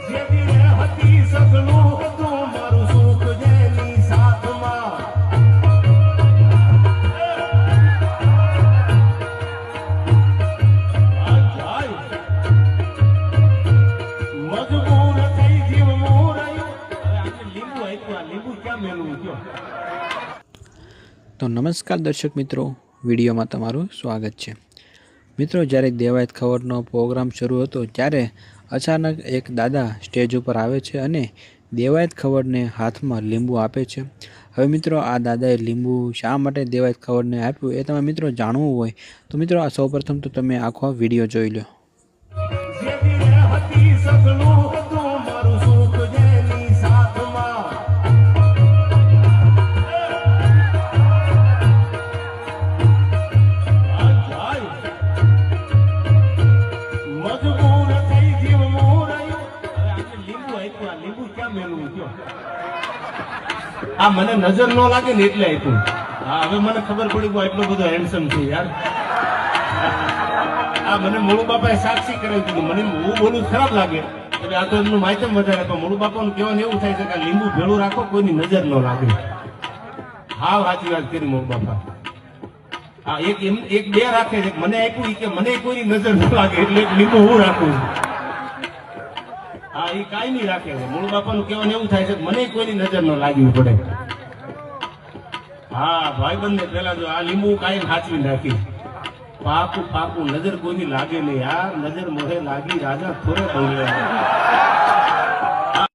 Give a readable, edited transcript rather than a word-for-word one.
તો નમસ્કાર દર્શક મિત્રો, વિડીયોમાં તમારું સ્વાગત છે। મિત્રો, જ્યારે દેવાયત ખવડનો પ્રોગ્રામ શરૂ હતો ત્યારે અચાનક એક દાદા સ્ટેજ ઉપર આવે છે અને દેવાયત ખવડને હાથમાં લીંબુ આપે છે। હવે મિત્રો, આ દાદાએ લીંબુ શા માટે દેવાયત ખવડને આપ્યું એ તમે મિત્રો જાણવું હોય તો મિત્રો આ સૌપ્રથમ તો તમે આખો વિડીયો જોઈ લો। આ મને નજર ન લાગે ને એટલે આપ્યું। હા, હવે મને ખબર પડી ગયો એટલો બધો હેન્ડસમ છે યાર। આ મને મોળુ બાપાએ સાક્ષી કરાવી દીધું। મને હું બોલું ખરાબ લાગે એટલે આ તો એમનું માહિતી વધારે, પણ મોળુ બાપાનું કહેવાનું એવું થાય છે કે લીંબુ ભેળું રાખો, કોઈની નજર ન લાગે। હા, સાચી વાત કરી મોળુ બાપા। હા, એક બે રાખે છે, મને આપ્યું કે મને કોઈની નજર ન લાગે એટલે એક લીંબુ હું રાખું છું। હા, એ કાંઈ નહીં રાખે છે। મૂળ બાપાનું કહેવાનું એવું થાય છે કે મને કોઈની નજર ન લાગવી પડે। હા, ભાઈબંધને પેલા જો આ લીંબુ કાંઈ સાચવી નાખી, પાકું પાકું, નજર કોઈની લાગે નહીં યાર। નજર મોઢે લાગી રાજા થોડે બની।